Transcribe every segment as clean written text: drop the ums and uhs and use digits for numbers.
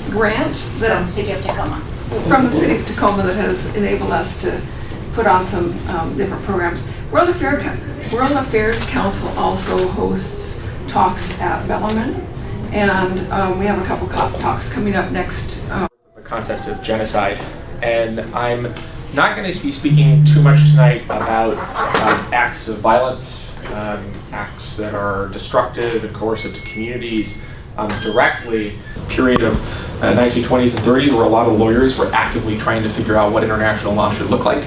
Grant from the city of Tacoma. From the city of Tacoma that has enabled us to put on some different programs. World Affairs Council also hosts talks at Bellarmine, and we have a couple talks coming up next. The concept of genocide, and I'm not going to be speaking too much tonight about acts of violence, acts that are destructive and coercive to communities directly. Period of 1920s and 30s where a lot of lawyers were actively trying to figure out what international law should look like,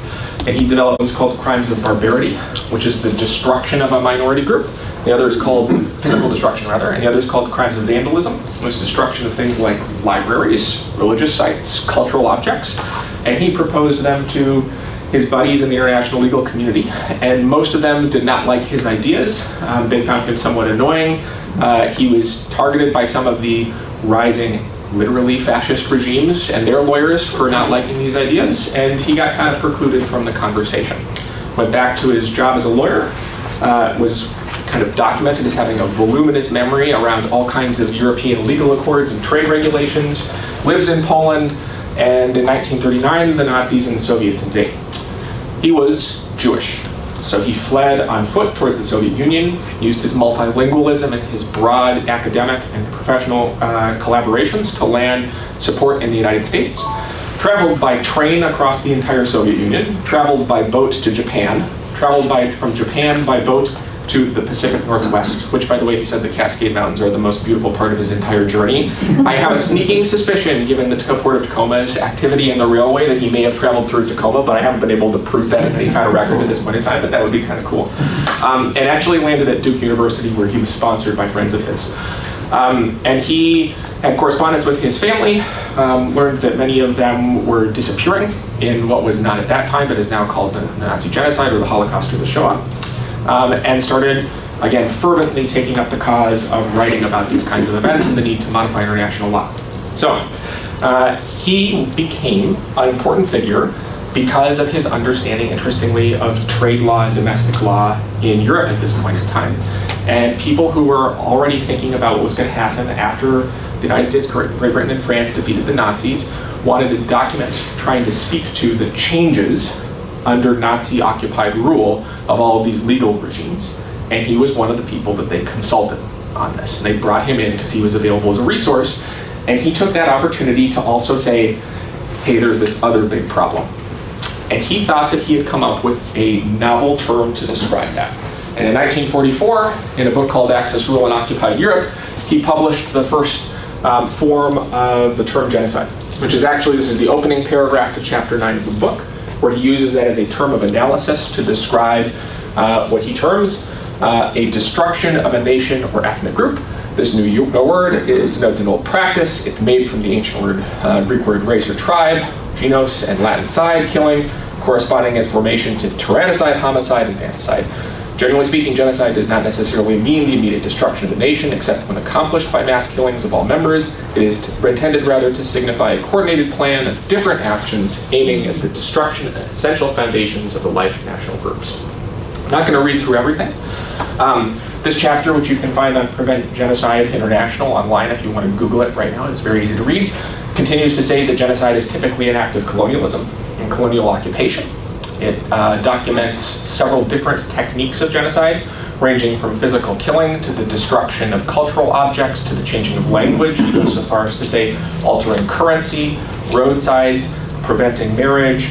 and he developed what's called crimes of barbarity, which is the destruction of a minority group. The other is called physical destruction, rather, and the other is called crimes of vandalism, which is destruction of things like libraries, religious sites, cultural objects, and he proposed them to his buddies in the international legal community, and most of them did not like his ideas. They found him somewhat annoying. He was targeted by some of the rising, literally fascist regimes and their lawyers for not liking these ideas, and he got kind of precluded from the conversation. Went back to his job as a lawyer, was kind of documented as having a voluminous memory around all kinds of European legal accords and trade regulations, lives in Poland, and in 1939 the Nazis and the Soviets invade. He was Jewish, so he fled on foot towards the Soviet Union, used his multilingualism and his broad academic and professional collaborations to land support in the United States, traveled by train across the entire Soviet Union, traveled by boat to Japan, traveled from Japan by boat to the Pacific Northwest, which, by the way, he said the Cascade Mountains are the most beautiful part of his entire journey. I have a sneaking suspicion, given the Port of Tacoma's activity in the railway, that he may have traveled through Tacoma, but I haven't been able to prove that in any kind of record at this point in time, but that would be kind of cool. And actually landed at Duke University, where he was sponsored by friends of his. And he had correspondence with his family, learned that many of them were disappearing in what was not at that time, but is now called the Nazi genocide or the Holocaust or the Shoah. And started, again, fervently taking up the cause of writing about these kinds of events and the need to modify international law. So he became an important figure because of his understanding, interestingly, of trade law and domestic law in Europe at this point in time. And people who were already thinking about what was going to happen after the United States, Great Britain, and France defeated the Nazis wanted to document, trying to speak to the changes under Nazi-occupied rule of all of these legal regimes. And he was one of the people that they consulted on this. And they brought him in because he was available as a resource. And he took that opportunity to also say, hey, there's this other big problem. And he thought that he had come up with a novel term to describe that. And in 1944, in a book called Axis, Rule in Occupied Europe, he published the first form of the term genocide, which is actually, this is the opening paragraph to chapter 9 of the book, where he uses that as a term of analysis to describe what he terms a destruction of a nation or ethnic group. This new word, it denotes an old practice. It's made from the ancient word, Greek word race or tribe, genos, and Latin side, killing, corresponding as formation to tyrannicide, homicide, and infanticide. Generally speaking, genocide does not necessarily mean the immediate destruction of the nation, except when accomplished by mass killings of all members. It is intended rather to signify a coordinated plan of different actions aiming at the destruction of the essential foundations of the life of national groups. I'm not going to read through everything, This chapter, which you can find on Prevent Genocide International online if you want to Google it right now, it's very easy to read, continues to say that genocide is typically an act of colonialism and colonial occupation. It documents several different techniques of genocide, ranging from physical killing to the destruction of cultural objects to the changing of language. It goes so far as to say altering currency, roadsides, preventing marriage,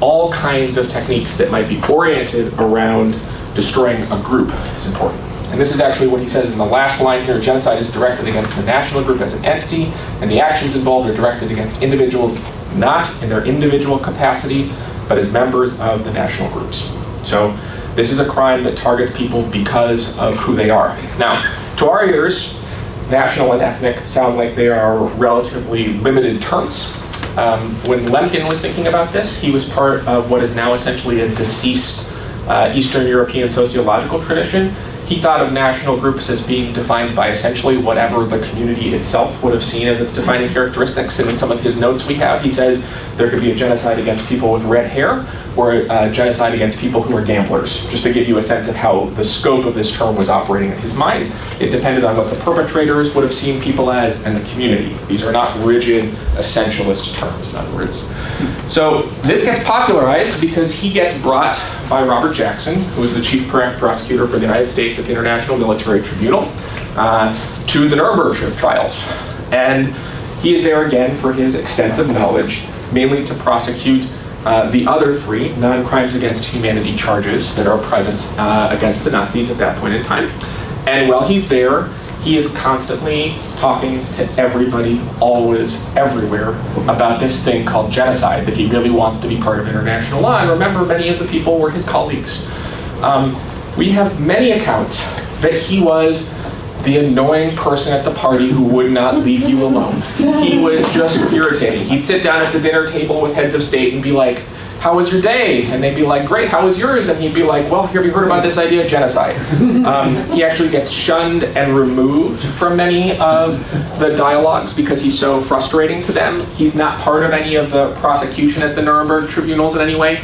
all kinds of techniques that might be oriented around destroying a group is important. And this is actually what he says in the last line here: genocide is directed against the national group as an entity, and the actions involved are directed against individuals, not in their individual capacity, but as members of the national groups. So this is a crime that targets people because of who they are. Now, to our ears, national and ethnic sound like they are relatively limited terms. When Lemkin was thinking about this, he was part of what is now essentially a deceased Eastern European sociological tradition. He thought of national groups as being defined by essentially whatever the community itself would have seen as its defining characteristics. And in some of his notes we have, he says there could be a genocide against people with red hair or a genocide against people who are gamblers, just to give you a sense of how the scope of this term was operating in his mind. It depended on what the perpetrators would have seen people as and the community. These are not rigid, essentialist terms, in other words. So this gets popularized because he gets brought by Robert Jackson, who is the chief prosecutor for the United States at the International Military Tribunal, to the Nuremberg trials. And he is there again for his extensive knowledge, mainly to prosecute the other three non-crimes against humanity charges that are present against the Nazis at that point in time. And while he's there, he is constantly talking to everybody, always, everywhere, about this thing called genocide, that he really wants to be part of international law. And remember, many of the people were his colleagues. We have many accounts that he was the annoying person at the party who would not leave you alone. He was just irritating. He'd sit down at the dinner table with heads of state and be like, "How was your day?" And they'd be like, "Great, how was yours?" And he'd be like, "Well, have you heard about this idea of genocide?" He actually gets shunned and removed from many of the dialogues because he's so frustrating to them. He's not part of any of the prosecution at the Nuremberg tribunals in any way.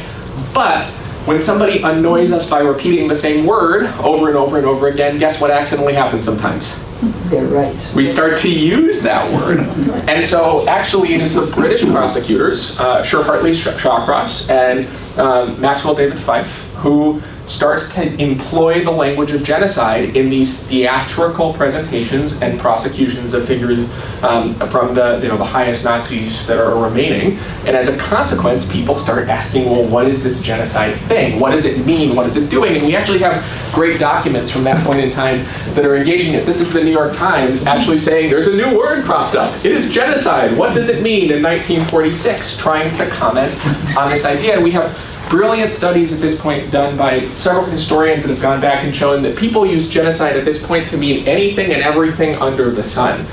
But when somebody annoys us by repeating the same word over and over and over again, guess what accidentally happens sometimes? They're right. We start to use that word. And so actually it is the British prosecutors, Sir Hartley Shawcross and Maxwell David Fyfe, who starts to employ the language of genocide in these theatrical presentations and prosecutions of figures from the highest Nazis that are remaining. And as a consequence, people start asking, well, what is this genocide thing? What does it mean? What is it doing? And we actually have great documents from that point in time that are engaging it. This is the New York Times actually saying there's a new word cropped up. It is genocide. What does it mean in 1946? Trying to comment on this idea. And we have brilliant studies at this point done by several historians that have gone back and shown that people use genocide at this point to mean anything and everything under the sun.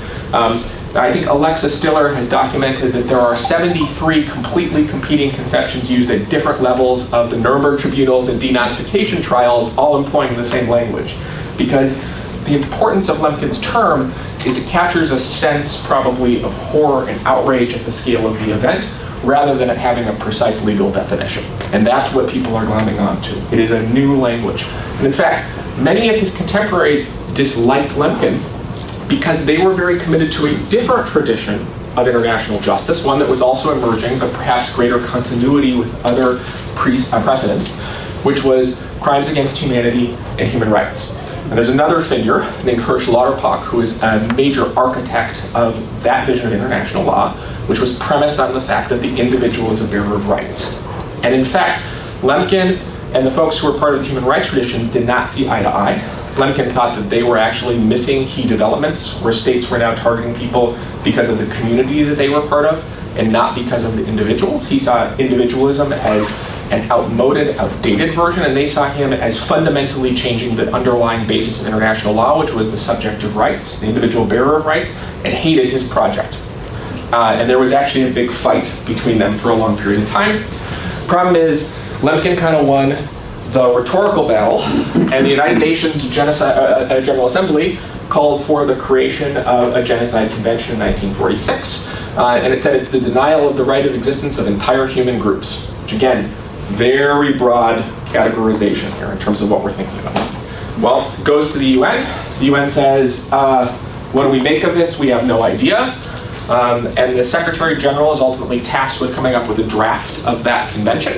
I think Alexa Stiller has documented that there are 73 completely competing conceptions used at different levels of the Nuremberg tribunals and denazification trials, all employing the same language. Because the importance of Lemkin's term is it captures a sense probably of horror and outrage at the scale of the event, rather than it having a precise legal definition. And that's what people are glomming onto. It is a new language. And in fact, many of his contemporaries disliked Lemkin because they were very committed to a different tradition of international justice, one that was also emerging, but perhaps greater continuity with other precedents, which was crimes against humanity and human rights. And there's another figure named Hirsch Lauterpacht, who is a major architect of that vision of international law, which was premised on the fact that the individual is a bearer of rights. And in fact, Lemkin and the folks who were part of the human rights tradition did not see eye to eye. Lemkin thought that they were actually missing key developments where states were now targeting people because of the community that they were part of and not because of the individuals. He saw individualism as an outdated version, and they saw him as fundamentally changing the underlying basis of international law, which was the subjective rights, the individual bearer of rights, and hated his project. And there was actually a big fight between them for a long period of time. Problem is, Lemkin kind of won the rhetorical battle, and the United Nations General Assembly called for the creation of a genocide convention in 1946. And it said it's the denial of the right of existence of entire human groups, which again, very broad categorization here in terms of what we're thinking about. Well, it goes to the UN. The UN says, what do we make of this? We have no idea. And the Secretary General is ultimately tasked with coming up with a draft of that convention.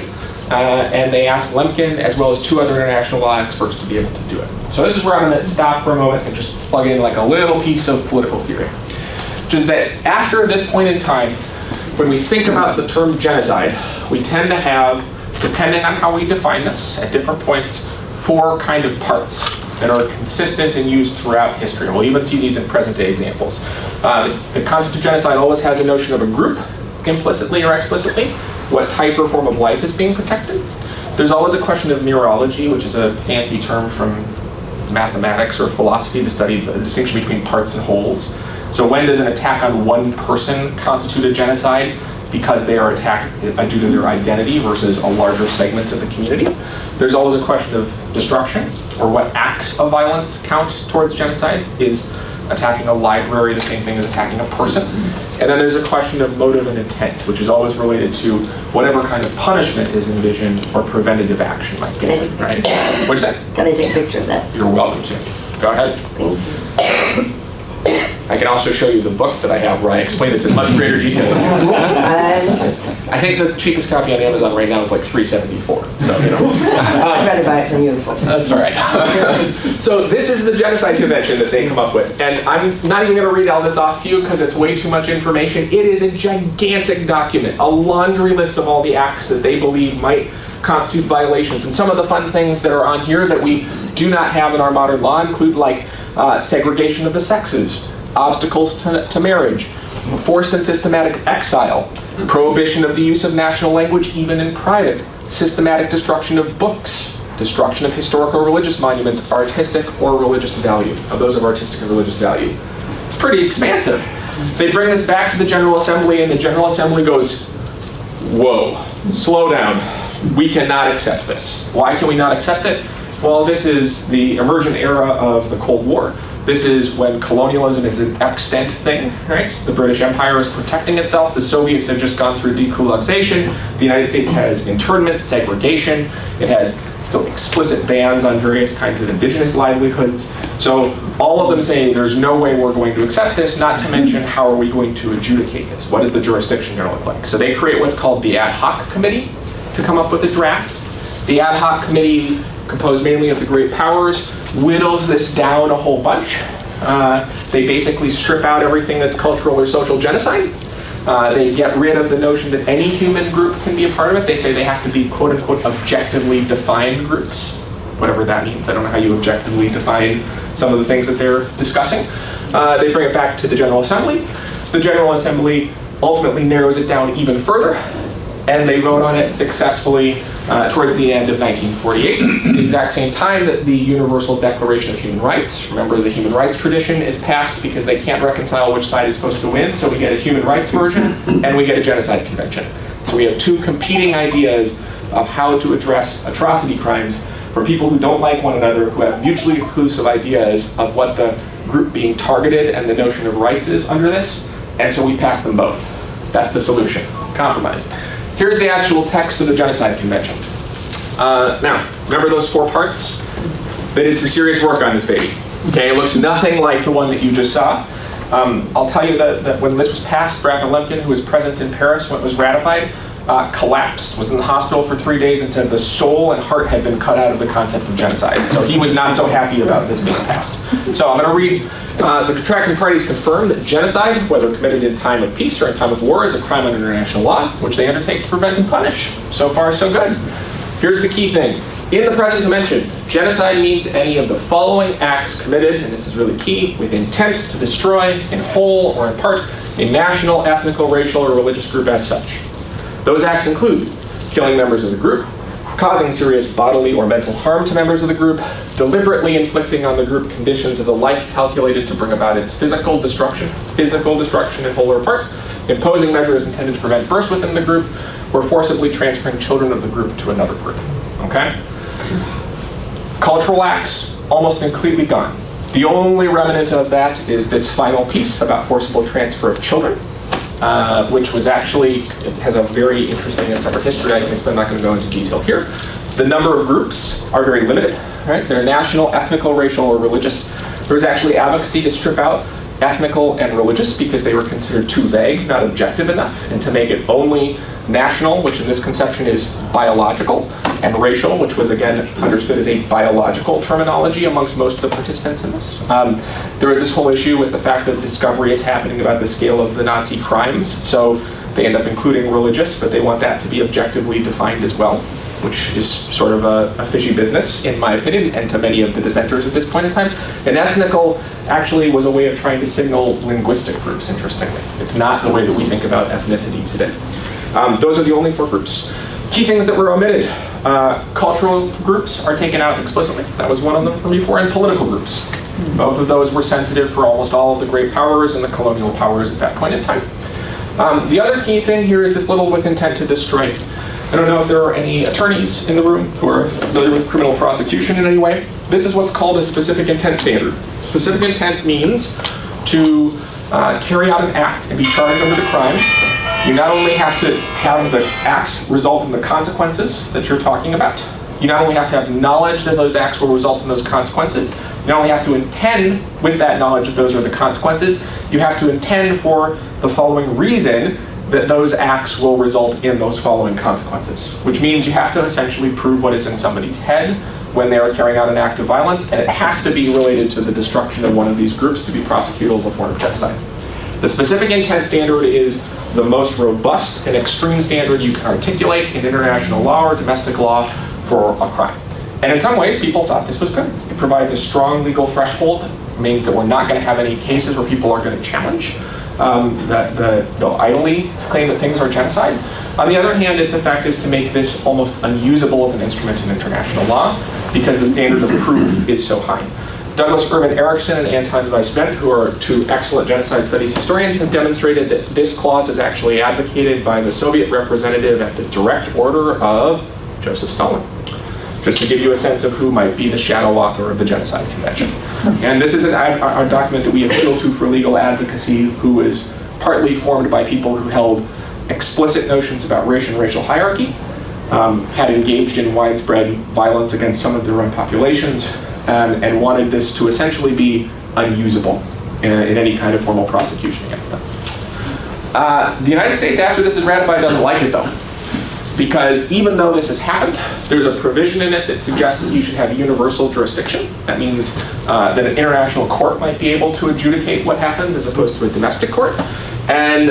And they ask Lemkin, as well as 2 other international law experts, to be able to do it. So this is where I'm going to stop for a moment and just plug in like a little piece of political theory. Which is that after this point in time, when we think about the term genocide, we tend to have, depending on how we define this, at different points, 4 kind of parts that are consistent and used throughout history. We'll even see these in present-day examples. The concept of genocide always has a notion of a group, implicitly or explicitly, what type or form of life is being protected. There's always a question of mereology, which is a fancy term from mathematics or philosophy to study the distinction between parts and wholes. So when does an attack on one person constitute a genocide? Because they are attacked due to their identity versus a larger segment of the community. There's always a question of destruction, or what acts of violence count towards genocide. Is attacking a library the same thing as attacking a person? And then there's a question of motive and intent, which is always related to whatever kind of punishment is envisioned or preventative action might be. Right? What's that? Can I take a picture of that? You're welcome to. Go ahead. Thank you. I can also show you the book that I have where I explain this in much greater detail. I think the cheapest copy on Amazon right now is like $3.74. So, you know. I'd rather buy it from you. That's all right. So this is the genocide convention that they come up with. And I'm not even going to read all this off to you because it's way too much information. It is a gigantic document, a laundry list of all the acts that they believe might constitute violations. And some of the fun things that are on here that we do not have in our modern law include like segregation of the sexes, obstacles to marriage, forced and systematic exile, prohibition of the use of national language even in private, systematic destruction of books, destruction of historical religious monuments, artistic or religious value, of those of artistic and religious value. It's pretty expansive. They bring this back to the General Assembly, and the General Assembly goes, whoa, slow down. We cannot accept this. Why can we not accept it? Well, this is the emergent era of the Cold War. This is when colonialism is an extant thing, right? The British Empire is protecting itself. The Soviets have just gone through dekulakization. The United States has internment, segregation. It has still explicit bans on various kinds of indigenous livelihoods. So all of them say there's no way we're going to accept this, not to mention how are we going to adjudicate this? What is the jurisdiction going to look like? So they create what's called the ad hoc committee to come up with a draft. The ad hoc committee, composed mainly of the great powers, whittles this down a whole bunch. They basically strip out everything that's cultural or social genocide. They get rid of the notion that any human group can be a part of it. They say they have to be quote unquote objectively defined groups, whatever that means. I don't know how you objectively define some of the things that they're discussing. They bring it back to the General Assembly. The General Assembly ultimately narrows it down even further, and they vote on it successfully towards the end of 1948, the exact same time that the Universal Declaration of Human Rights, remember the human rights tradition, is passed because they can't reconcile which side is supposed to win, so we get a human rights version and we get a genocide convention. So we have 2 competing ideas of how to address atrocity crimes for people who don't like one another, who have mutually exclusive ideas of what the group being targeted and the notion of rights is under this, and so we pass them both. That's the solution, compromise. Here's the actual text of the Genocide Convention. Now, remember those 4 parts? They did some serious work on this baby. Okay, it looks nothing like the one that you just saw. I'll tell you that when this was passed, Raphaël Lemkin, who was present in Paris when it was ratified, collapsed, was in the hospital for 3 days and said the soul and heart had been cut out of the concept of genocide. So he was not so happy about this being passed. So I'm going to read, the contracting parties confirm that genocide, whether committed in time of peace or in time of war, is a crime under international law, which they undertake to prevent and punish. So far, so good. Here's the key thing. In the present convention, genocide means any of the following acts committed, and this is really key, with intent to destroy, in whole or in part, a national, ethnical, racial, or religious group as such. Those acts include killing members of the group, causing serious bodily or mental harm to members of the group, deliberately inflicting on the group conditions of the life calculated to bring about its physical destruction in whole or part, imposing measures intended to prevent births within the group, or forcibly transferring children of the group to another group. Okay? Cultural acts, almost completely gone. The only remnant of that is this final piece about forcible transfer of children, which was actually, it has a very interesting and separate history I can explain, I'm not going to go into detail here. The number of groups are very limited, right? They're national, ethnical, racial, or religious. There was actually advocacy to strip out ethnical and religious because they were considered too vague, not objective enough, and to make it only national, which in this conception is biological, and racial, which was again understood as a biological terminology amongst most of the participants in this. There was this whole issue with the fact that discovery is happening about the scale of the Nazi crimes, so they end up including religious, but they want that to be objectively defined as well, which is sort of a fishy business, in my opinion, and to many of the dissenters at this point in time. And ethnical actually was a way of trying to signal linguistic groups, interestingly. It's not the way that we think about ethnicity today. Those are the only 4 groups. Key things that were omitted. Cultural groups are taken out explicitly. That was one of them from before, and political groups. Both of those were sensitive for almost all of the great powers and the colonial powers at that point in time. The other key thing here is this little with intent to destroy. I don't know if there are any attorneys in the room who are familiar with criminal prosecution in any way. This is what's called a specific intent standard. Specific intent means to carry out an act and be charged under the crime. You not only have to have the acts result in the consequences that you're talking about, you not only have to have knowledge that those acts will result in those consequences, you not only have to intend with that knowledge that those are the consequences, you have to intend for the following reason that those acts will result in those following consequences, which means you have to essentially prove what is in somebody's head when they are carrying out an act of violence, and it has to be related to the destruction of one of these groups to be prosecuted as a form of genocide. The specific intent standard is the most robust and extreme standard you can articulate in international law or domestic law for a crime. And in some ways, people thought this was good. It provides a strong legal threshold. It means that we're not going to have any cases where people are going to challenge idly claim that things are genocide. On the other hand, its effect is to make this almost unusable as an instrument in international law because the standard of proof is so high. Douglas Irvin Erickson and Anton Weisbent, who are 2 excellent genocide studies historians, have demonstrated that this clause is actually advocated by the Soviet representative at the direct order of Joseph Stalin. Just to give you a sense of who might be the shadow author of the Genocide Convention. And this is a document that we appeal to for legal advocacy, who is partly formed by people who held explicit notions about race and racial hierarchy, had engaged in widespread violence against some of their own populations, and wanted this to essentially be unusable in any kind of formal prosecution against them. The United States, after this is ratified, doesn't like it though. Because even though this has happened, there's a provision in it that suggests that you should have universal jurisdiction. That means that an international court might be able to adjudicate what happens as opposed to a domestic court. And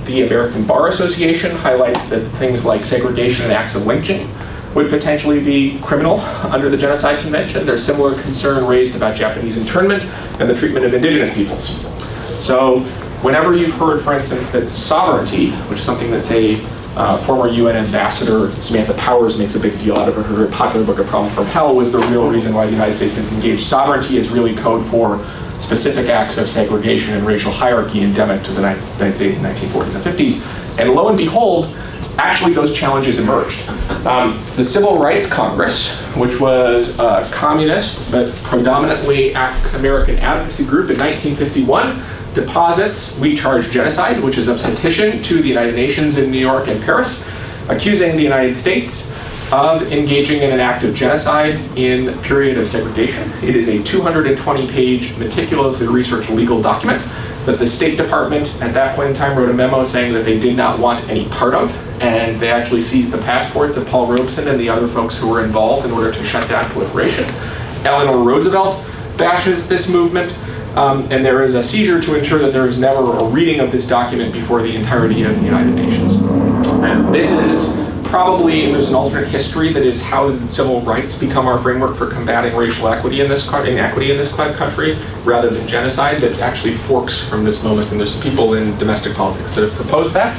the American Bar Association highlights that things like segregation and acts of lynching would potentially be criminal under the Genocide Convention. There's similar concern raised about Japanese internment and the treatment of indigenous peoples. So whenever you've heard, for instance, that sovereignty, which is something that, say, former UN Ambassador Samantha Powers makes a big deal out of her popular book, A Problem from Hell, was the real reason why the United States didn't engage. Sovereignty is really code for specific acts of segregation and racial hierarchy endemic to the United States in the 1940s and 50s. And lo and behold, actually those challenges emerged. The Civil Rights Congress, which was a communist but predominantly African-American advocacy group in 1951, deposits We Charge Genocide, which is a petition to the United Nations in New York and Paris, accusing the United States of engaging in an act of genocide in a period of segregation. It is a 220-page, meticulously researched legal document that the State Department at that point in time wrote a memo saying that they did not want any part of, and they actually seized the passports of Paul Robeson and the other folks who were involved in order to shut down proliferation. Eleanor Roosevelt bashes this movement, and there is a seizure to ensure that there is never a reading of this document before the entirety of the United Nations. And this is probably, there's an alternate history that is how did civil rights become our framework for combating racial equity in this country, rather than genocide, that actually forks from this moment, and there's some people in domestic politics that have proposed that.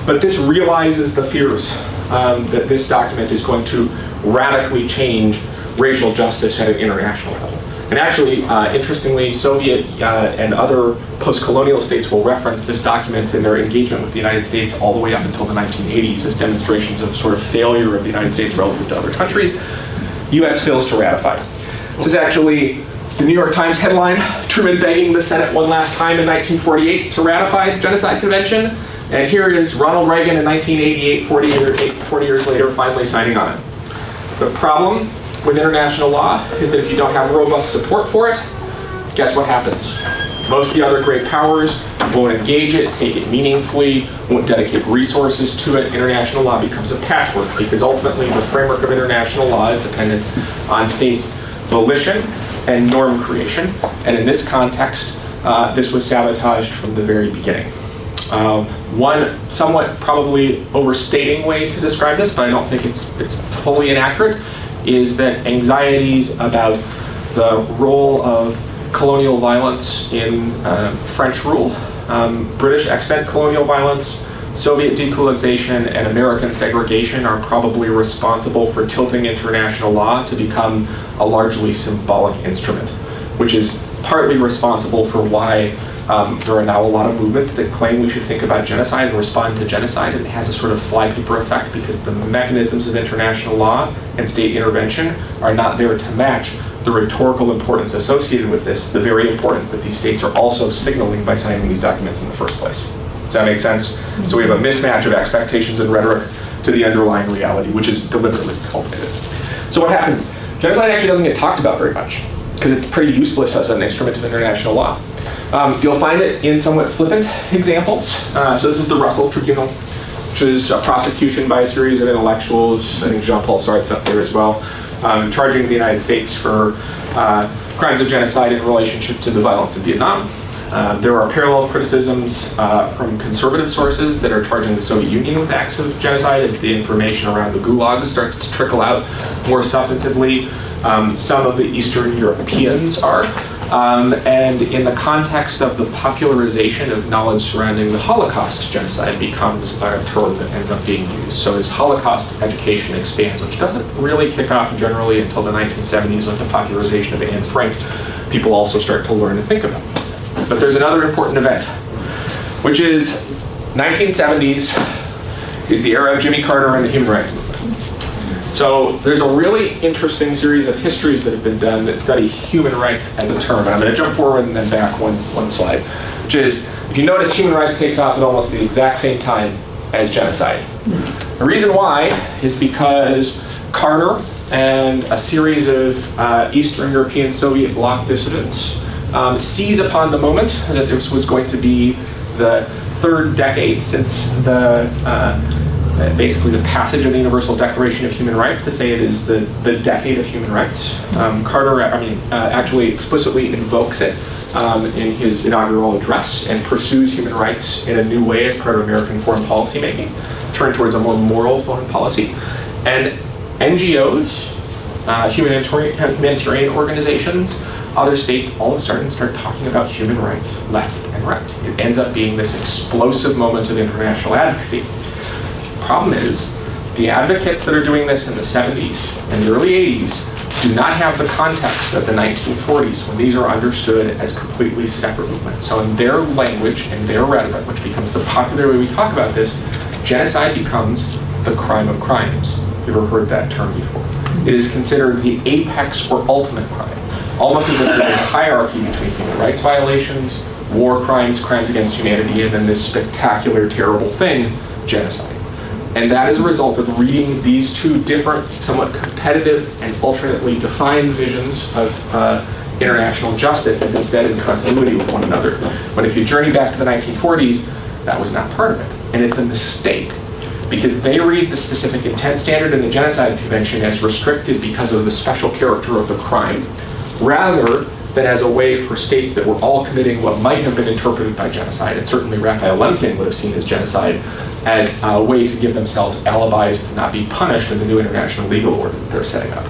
But this realizes the fears that this document is going to radically change racial justice at an international level. And actually, interestingly, Soviet and other post-colonial states will reference this document in their engagement with the United States all the way up until the 1980s as demonstrations of sort of failure of the United States relative to other countries. US fails to ratify. This is actually the New York Times headline, Truman begging the Senate one last time in 1948 to ratify the Genocide Convention. And here is Ronald Reagan in 1988, 40 years later, finally signing on it. The problem with international law is that if you don't have robust support for it, guess what happens? Most of the other great powers won't engage it, take it meaningfully, won't dedicate resources to it. International law becomes a patchwork because ultimately the framework of international law is dependent on states' volition and norm creation. And in this context, this was sabotaged from the very beginning. One somewhat probably overstating way to describe this, but I don't think it's totally inaccurate, is that anxieties about the role of colonial violence in French rule, British extant colonial violence, Soviet decolonization, and American segregation are probably responsible for tilting international law to become a largely symbolic instrument, which is partly responsible for why there are now a lot of movements that claim we should think about genocide and respond to genocide, and it has a sort of flypaper effect because the mechanisms of international law and state intervention are not there to match the rhetorical importance associated with this, the very importance that these states are also signaling by signing these documents in the first place. Does that make sense? So we have a mismatch of expectations and rhetoric to the underlying reality, which is deliberately cultivated. So what happens? Genocide actually doesn't get talked about very much because it's pretty useless as an instrument of international law. You'll find it in somewhat flippant examples. So this is the Russell Tribunal, which is a prosecution by a series of intellectuals. I think Jean-Paul Sartre's up there as well, charging the United States for crimes of genocide in relationship to the violence of Vietnam. There are parallel criticisms from conservative sources that are charging the Soviet Union with acts of genocide as the information around the Gulag starts to trickle out more substantively. Some of the Eastern Europeans are. And in the context of the popularization of knowledge surrounding the Holocaust, genocide becomes a term that ends up being used. So as Holocaust education expands, which doesn't really kick off generally until the 1970s with the popularization of Anne Frank, people also start to learn to think about it. But there's another important event, which is 1970s is the era of Jimmy Carter and the human rights movement. So there's a really interesting series of histories that have been done that study human rights as a term. And I'm going to jump forward and then back one slide, which is, if you notice, human rights takes off at almost the exact same time as genocide. The reason why is because Carter and a series of Eastern European Soviet bloc dissidents seize upon the moment that this was going to be the third decade since basically the passage of the Universal Declaration of Human Rights to say it is the decade of human rights. Carter, actually explicitly invokes it in his inaugural address and pursues human rights in a new way as part of American foreign policy making, turned towards a more moral foreign policy. And NGOs, humanitarian organizations, other states all of a sudden start talking about human rights left and right. It ends up being this explosive moment of international advocacy. Problem is, the advocates that are doing this in the 70s and the early 80s do not have the context of the 1940s when these are understood as completely separate movements. So in their language and their rhetoric, which becomes the popular way we talk about this, genocide becomes the crime of crimes. You've ever heard that term before? It is considered the apex or ultimate crime, almost as if there's a hierarchy between human rights violations, war crimes, crimes against humanity, and then this spectacular, terrible thing, genocide. And that is a result of reading these two different, somewhat competitive and alternately defined visions of international justice as instead in continuity with one another. But if you journey back to the 1940s, that was not part of it. And it's a mistake, because they read the specific intent standard in the Genocide Convention as restricted because of the special character of the crime, rather than as a way for states that were all committing what might have been interpreted by genocide, and certainly Raphaël Lemkin would have seen as genocide, as a way to give themselves alibis to not be punished in the new international legal order that they're setting up.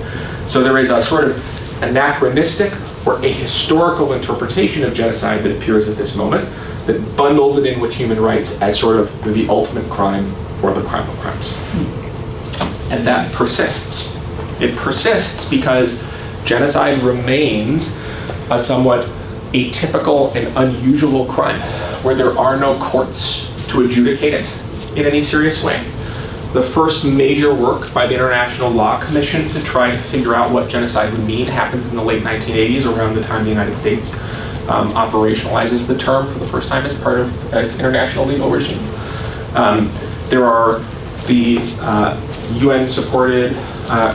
So there is a sort of anachronistic or ahistorical interpretation of genocide that appears at this moment that bundles it in with human rights as sort of the ultimate crime or the crime of crimes. And that persists. It persists because genocide remains a somewhat atypical and unusual crime where there are no courts to adjudicate it in any serious way. The first major work by the International Law Commission to try to figure out what genocide would mean happens in the late 1980s, around the time the United States operationalizes the term for the first time as part of its international legal regime. There are the UN-supported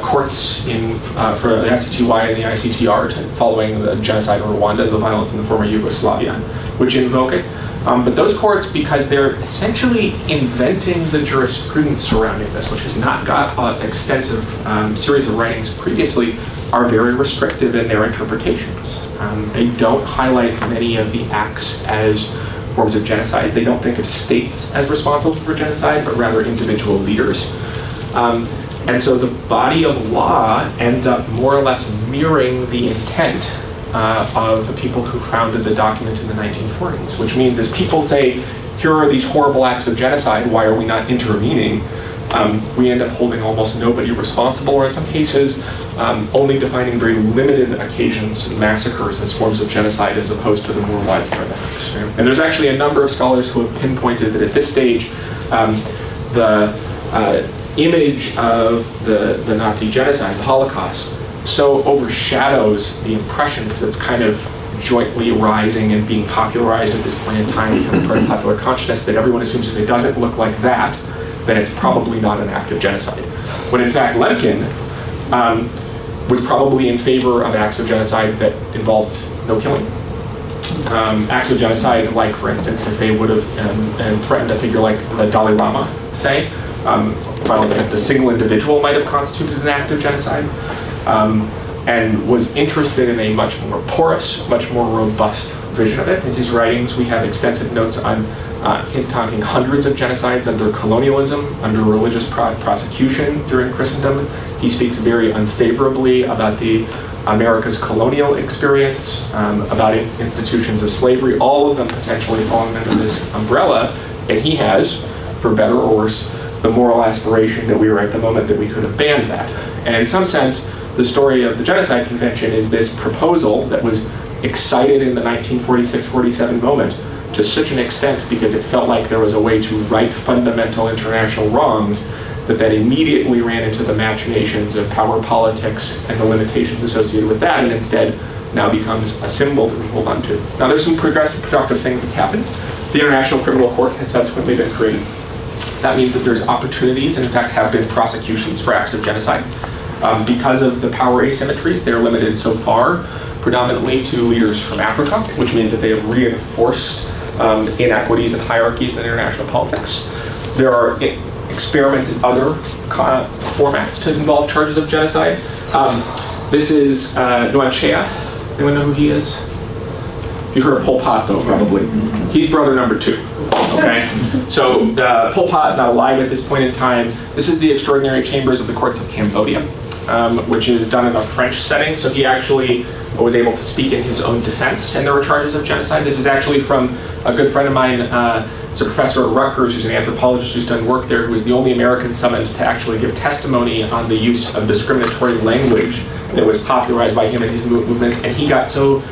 courts for the ICTY and the ICTR following the genocide in Rwanda and the violence in the former Yugoslavia, which invoke it. But those courts, because they're essentially inventing the jurisprudence surrounding this, which has not got an extensive series of writings previously, are very restrictive in their interpretations. They don't highlight many of the acts as forms of genocide. They don't think of states as responsible for genocide, but rather individual leaders. And so the body of law ends up more or less mirroring the intent of the people who founded the document in the 1940s, which means as people say, here are these horrible acts of genocide, why are we not intervening? We end up holding almost nobody responsible, or in some cases, only defining very limited occasions, massacres, as forms of genocide as opposed to the more widespread acts. And there's actually a number of scholars who have pinpointed that at this stage, the image of the Nazi genocide, the Holocaust, so overshadows the impression, because it's kind of jointly rising and being popularized at this point in time, becoming part of popular consciousness, that everyone assumes if it doesn't look like that, then it's probably not an act of genocide. When in fact Lemkin was probably in favor of acts of genocide that involved no killing. Acts of genocide, like for instance, if they would have threatened a figure like the Dalai Lama, say, violence against a single individual might have constituted an act of genocide, and was interested in a much more porous, much more robust vision of it. In his writings, we have extensive notes on him talking hundreds of genocides under colonialism, under religious prosecution during Christendom. He speaks very unfavorably about the America's colonial experience, about institutions of slavery, all of them potentially falling under this umbrella, and he has, for better or worse, the moral aspiration that we were at the moment that we could have banned that. And in some sense, the story of the Genocide Convention is this proposal that was excited in the 1946-47 moment to such an extent because it felt like there was a way to right fundamental international wrongs that immediately ran into the machinations of power politics and the limitations associated with that, and instead now becomes a symbol that we hold on to. Now there's some progressive, productive things that's happened. The International Criminal Court has subsequently been created. That means that there's opportunities, and in fact have been prosecutions for acts of genocide. Because of the power asymmetries, they're limited so far predominantly to leaders from Africa, which means that they have reinforced inequities and hierarchies in international politics. There are experiments in other formats to involve charges of genocide. This is Meiches. Anyone know who he is? You've heard of Pol Pot, though, probably. He's brother number 2. Okay? So Pol Pot, not alive at this point in time. This is the Extraordinary Chambers of the Courts of Cambodia, which is done in a French setting. So he actually was able to speak in his own defense, and there were charges of genocide. This is actually from a good friend of mine, he's a professor at Rutgers, who's an anthropologist who's done work there, who is the only American summoned to actually give testimony on the use of discriminatory language that was popularized by him and his movement. And he got so,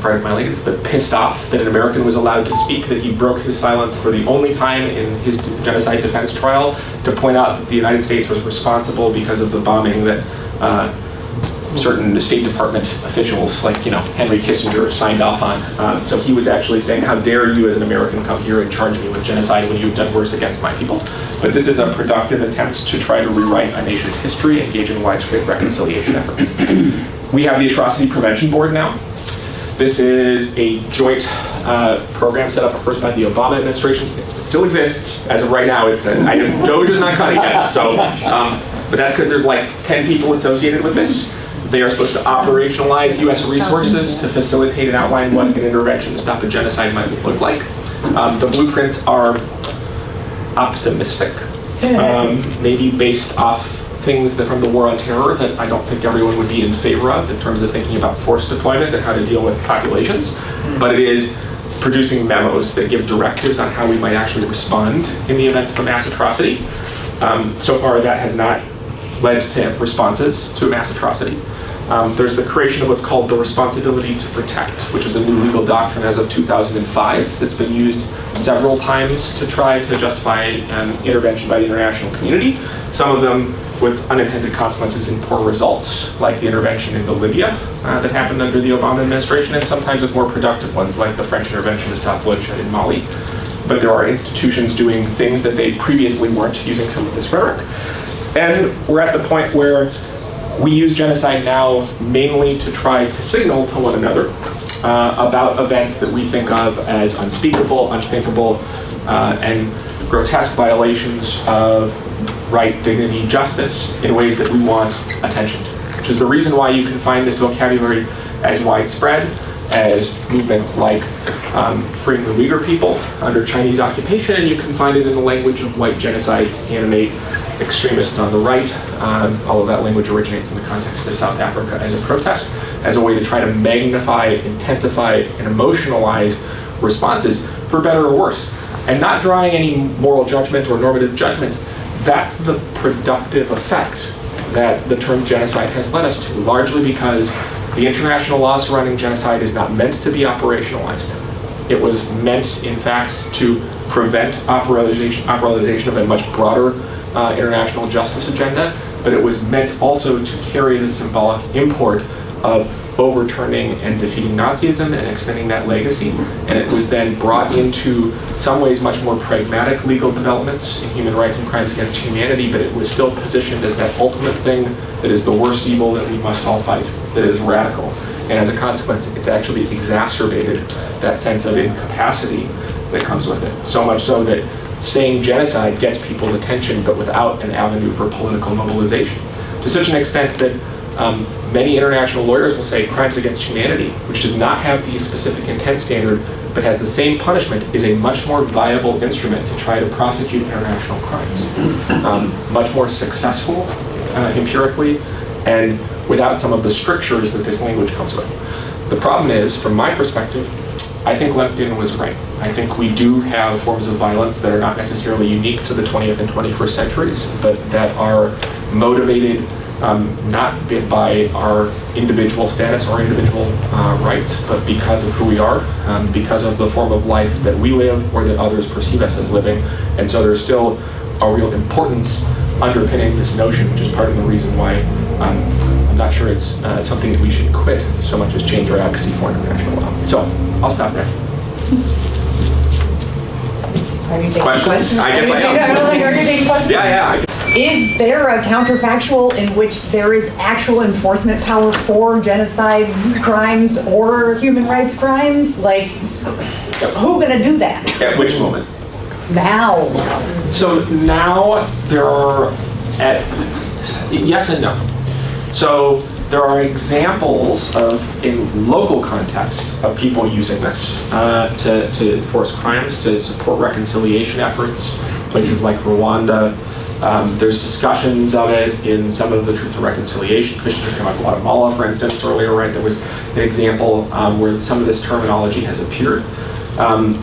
pardon my language, but pissed off that an American was allowed to speak that he broke his silence for the only time in his genocide defense trial to point out that the United States was responsible because of the bombing that certain State Department officials, like Henry Kissinger, signed off on. So he was actually saying, how dare you as an American come here and charge me with genocide when you've done worse against my people. But this is a productive attempt to try to rewrite a nation's history, engage in widespread reconciliation efforts. We have the Atrocity Prevention Board now. This is a joint program set up first by the Obama administration. It still exists as of right now. DOGE is not cutting it. So, but that's because there's like 10 people associated with this. They are supposed to operationalize U.S. resources to facilitate and outline what an intervention to stop a genocide might look like. The blueprints are optimistic, maybe based off things from the War on Terror that I don't think everyone would be in favor of in terms of thinking about force deployment and how to deal with populations. But it is producing memos that give directives on how we might actually respond in the event of a mass atrocity. So far, that has not led to responses to a mass atrocity. There's the creation of what's called the responsibility to protect, which is a new legal doctrine as of 2005 that's been used several times to try to justify intervention by the international community. Some of them with unintended consequences and poor results, like the intervention in Libya that happened under the Obama administration, and sometimes with more productive ones, like the French intervention to stop bloodshed in Mali. But there are institutions doing things that they previously weren't, using some of this rhetoric. And we're at the point where we use genocide now mainly to try to signal to one another about events that we think of as unspeakable, unthinkable, and grotesque violations of right, dignity, justice in ways that we want attention to, which is the reason why you can find this vocabulary as widespread as movements like freeing the Uyghur people under Chinese occupation, and you can find it in the language of white genocide to animate extremists on the right. All of that language originates in the context of South Africa as a protest, as a way to try to magnify, intensify, and emotionalize responses, for better or worse. And not drawing any moral judgment or normative judgment, that's the productive effect that the term genocide has led us to, largely because the international law surrounding genocide is not meant to be operationalized. It was meant, in fact, to prevent operationalization of a much broader international justice agenda, but it was meant also to carry the symbolic import of overturning and defeating Nazism and extending that legacy. And it was then brought into some ways much more pragmatic legal developments in human rights and crimes against humanity, but it was still positioned as that ultimate thing that is the worst evil that we must all fight, that is radical. And as a consequence, it's actually exacerbated that sense of incapacity that comes with it. So much so that saying genocide gets people's attention, but without an avenue for political mobilization. To such an extent that many international lawyers will say crimes against humanity, which does not have the specific intent standard, but has the same punishment, is a much more viable instrument to try to prosecute international crimes. Much more successful empirically, and without some of the strictures that this language comes with. The problem is, from my perspective, I think Lemkin was right. I think we do have forms of violence that are not necessarily unique to the 20th and 21st centuries, but that are motivated not by our individual status or individual rights, but because of who we are, because of the form of life that we live or that others perceive us as living. And so there's still a real importance underpinning this notion, which is part of the reason why I'm not sure it's something that we should quit so much as change our advocacy for international law. So I'll stop there. Are you taking Questions? I guess I am. Are you taking questions? Yeah. Is there a counterfactual in which there is actual enforcement power for genocide crimes or human rights crimes? Like, who's going to do that? At which moment? Now. So now there are, yes and no. So there are examples of, in local contexts, of people using this to enforce crimes, to support reconciliation efforts, places like Rwanda. There's discussions of it in some of the Truth and Reconciliation Commissions, like Guatemala, for instance, earlier, right? There was an example where some of this terminology has appeared.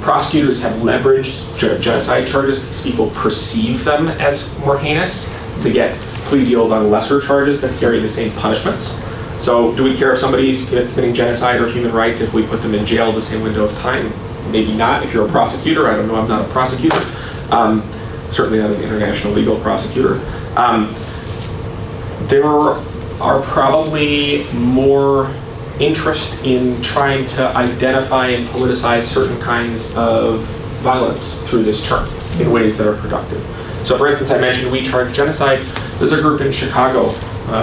Prosecutors have leveraged genocide charges because people perceive them as more heinous to get plea deals on lesser charges that carry the same punishments. So do we care if somebody's committing genocide or human rights if we put them in jail the same window of time? Maybe not if you're a prosecutor. I don't know, I'm not a prosecutor. Certainly not an international legal prosecutor. There are probably more interest in trying to identify and politicize certain kinds of violence through this term in ways that are productive. So for instance, I mentioned We Charge Genocide. There's a group in Chicago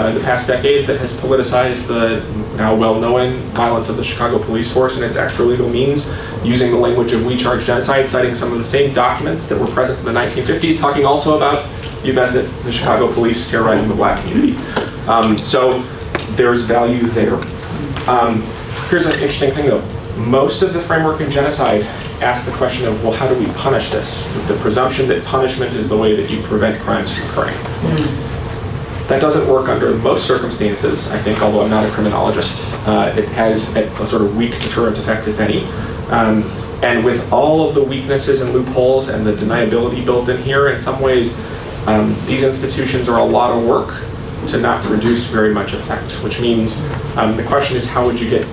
in the past decade that has politicized the now well-known violence of the Chicago police force and its extra-legal means, using the language of We Charge Genocide, citing some of the same documents that were present in the 1950s, talking also about the events that the Chicago police terrorizing the black community. So there's value there. Here's an interesting thing though. Most of the framework in genocide asks the question of, well, how do we punish this? With the presumption that punishment is the way that you prevent crimes from occurring. That doesn't work under most circumstances, I think, although I'm not a criminologist. It has a sort of weak deterrent effect, if any. And with all of the weaknesses and loopholes and the deniability built in here, in some ways, these institutions are a lot of work to not produce very much effect, which means the question is, how would you get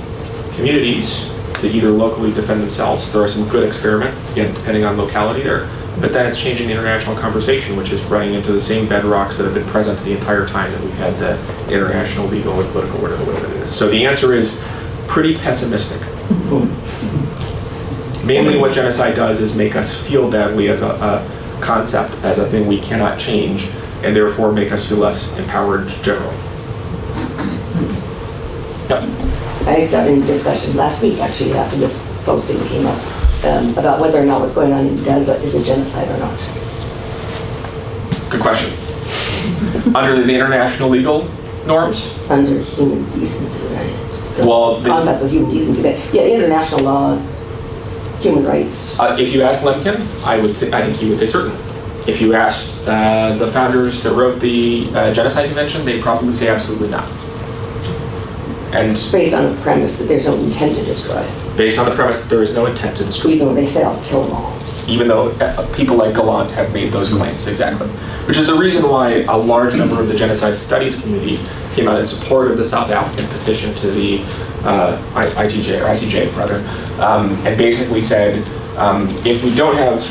communities to either locally defend themselves? There are some good experiments, again, depending on locality there, but then it's changing the international conversation, which is running into the same bedrocks that have been present the entire time that we've had the international, legal, and political, whatever it is. So the answer is pretty pessimistic. Mainly what genocide does is make us feel badly as a concept, as a thing we cannot change, and therefore make us feel less empowered generally. Yep. I got in discussion last week, actually, after this posting came up, about whether or not what's going on in Gaza is a genocide or not. Good question. Under the international legal norms? Under human decency, right? Well, concepts of human decency, but yeah, international law, human rights. If you asked Lemkin, I think he would say certainly. If you asked the founders that wrote the Genocide Convention, they'd probably say absolutely not. And based on the premise that there's no intent to destroy. Based on the premise that there is no intent to destroy. Even though they say I'll kill them all. Even though people like Gallant have made those claims, exactly. Which is the reason why a large number of the genocide studies community came out in support of the South African petition to the ICJ, rather, and basically said, if we don't have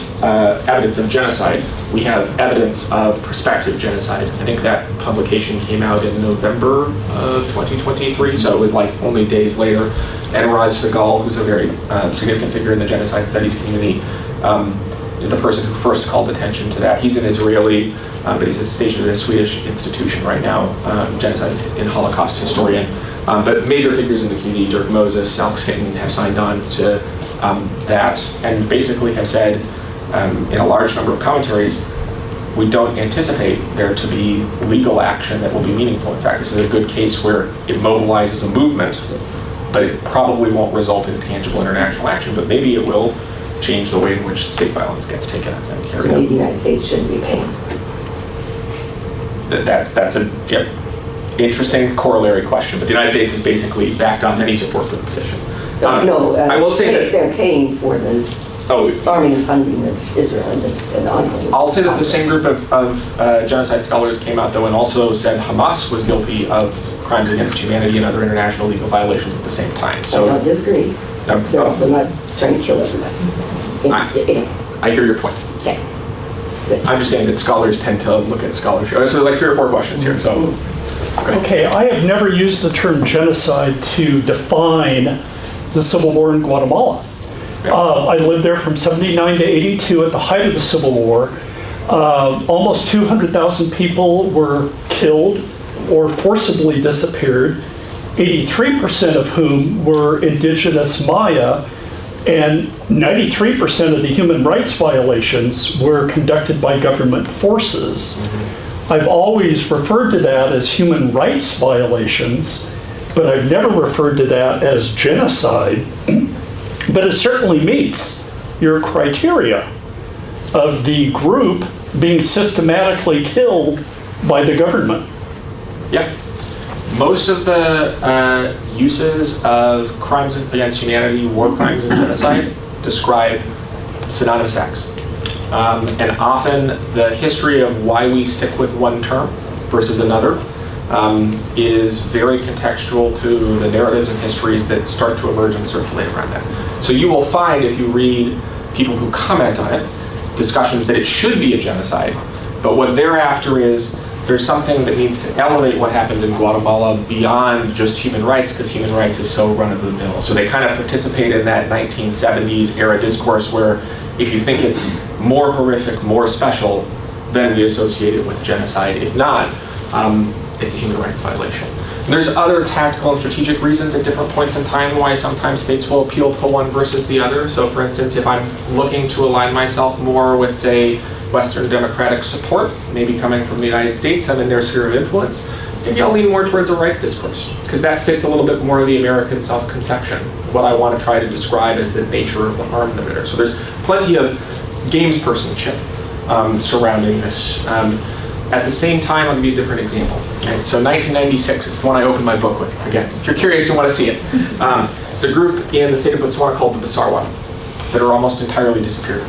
evidence of genocide, we have evidence of prospective genocide. I think that publication came out in November of 2023, so it was like only days later. And Raz Segal, who's a very significant figure in the genocide studies community, is the person who first called attention to that. He's an Israeli, but he's stationed at a Swedish institution right now, genocide and Holocaust historian. But major figures in the community, Dirk Moses, Alex Hinton, have signed on to that, and basically have said in a large number of commentaries, we don't anticipate there to be legal action that will be meaningful. In fact, this is a good case where it mobilizes a movement, but it probably won't result in tangible international action, but maybe it will change the way in which state violence gets taken and carried So maybe out. the United States shouldn't be paying. That's a interesting corollary question, but the United States has basically backed off any support for the petition. I will say that they're paying for the farming and funding of Israel and the ongoing. I'll say that the same group of genocide scholars came out, though, and also said Hamas was guilty of crimes against humanity and other international legal violations at the same time. So I don't disagree. They're also not trying to kill everybody. I hear your point. Okay. Good. I'm just saying that scholars tend to look at scholarship. So like 3 or 4 questions here. So. Okay, I have never used the term genocide to define the Civil War in Guatemala. I lived there from 79 to 82 at the height of the Civil War. Almost 200,000 people were killed or forcibly disappeared, 83% of whom were indigenous Maya, and 93% of the human rights violations were conducted by government forces. I've always referred to that as human rights violations, but I've never referred to that as genocide. But it certainly meets your criteria of the group being systematically killed by the government. Yeah. Most of the uses of crimes against humanity, war crimes, and genocide describe synonymous acts. And often the history of why we stick with one term versus another is very contextual to the narratives and histories that start to emerge and circulate around that. So you will find, if you read people who comment on it, discussions that it should be a genocide, but what they're after is there's something that needs to elevate what happened in Guatemala beyond just human rights, because human rights is so run-of-the-mill. So they kind of participate in that 1970s era discourse where if you think it's more horrific, more special, then we associate it with genocide. If not, it's a human rights violation. There's other tactical and strategic reasons at different points in time why sometimes states will appeal to one versus the other. So for instance, if I'm looking to align myself more with, say, Western democratic support, maybe coming from the United States, I'm in their sphere of influence, maybe I'll lean more towards a rights discourse, because that fits a little bit more of the American self-conception, what I want to try to describe as the nature of the harm limiter. So there's plenty of gamespersonship surrounding this. At the same time, I'll give you a different example. Right? So 1996, it's the one I opened my book with. Again, if you're curious and want to see it. It's a group in the state of Botswana called the Bisarwa that are almost entirely disappeared.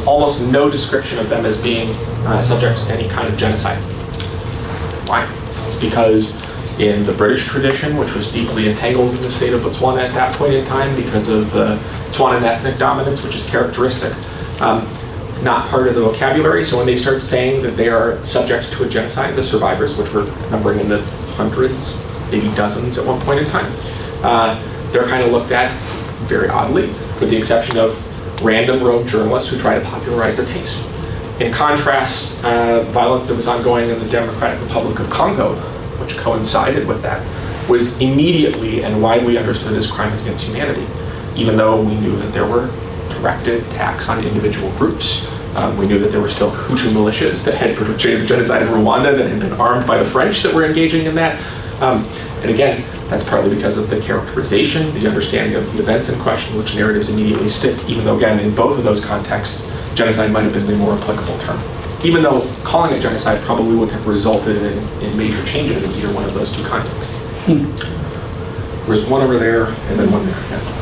Almost no description of them as being subject to any kind of genocide. Why? It's because in the British tradition, which was deeply entangled in the state of Botswana at that point in time because of the Tswanan ethnic dominance, which is characteristic, it's not part of the vocabulary. So when they start saying that they are subject to a genocide, the survivors, which were numbering in the hundreds, maybe dozens at one point in time, they're kind of looked at very oddly, with the exception of random rogue journalists who try to popularize their case. In contrast, violence that was ongoing in the Democratic Republic of Congo, which coincided with that, was immediately and widely understood as crimes against humanity, even though we knew that there were directed attacks on individual groups. We knew that there were still Hutu militias that had perpetrated genocide in Rwanda that had been armed by the French that were engaging in that. And again, that's partly because of the characterization, the understanding of the events in question, which narratives immediately stick, even though, again, in both of those contexts, genocide might have been the more applicable term. Even though calling it genocide probably wouldn't have resulted in major changes in either one of those two contexts. There's one over there, and then one there. Yeah.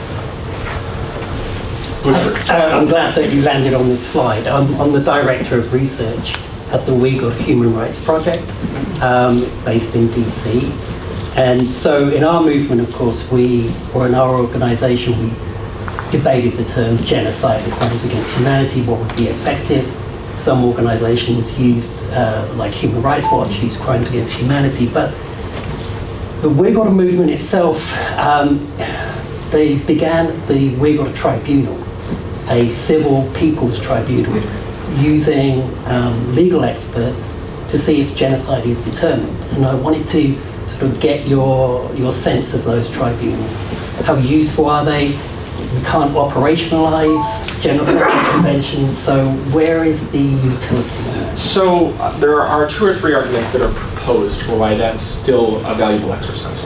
I'm glad that you landed on this slide. I'm the director of research at the Uyghur Human Rights Project, based in DC. And so in our movement, of course, or in our organization, we debated the term genocide and crimes against humanity, what would be effective. Some organizations used, like Human Rights Watch, used crimes against humanity. But the Uyghur movement itself, they began the Uyghur Tribunal, a civil people's tribunal, using legal experts to see if genocide is determined. And I wanted to sort of get your sense of those tribunals. How useful are they? We can't operationalize genocide conventions, so where is the utility? So there are 2 or 3 arguments that are proposed for why that's still a valuable exercise.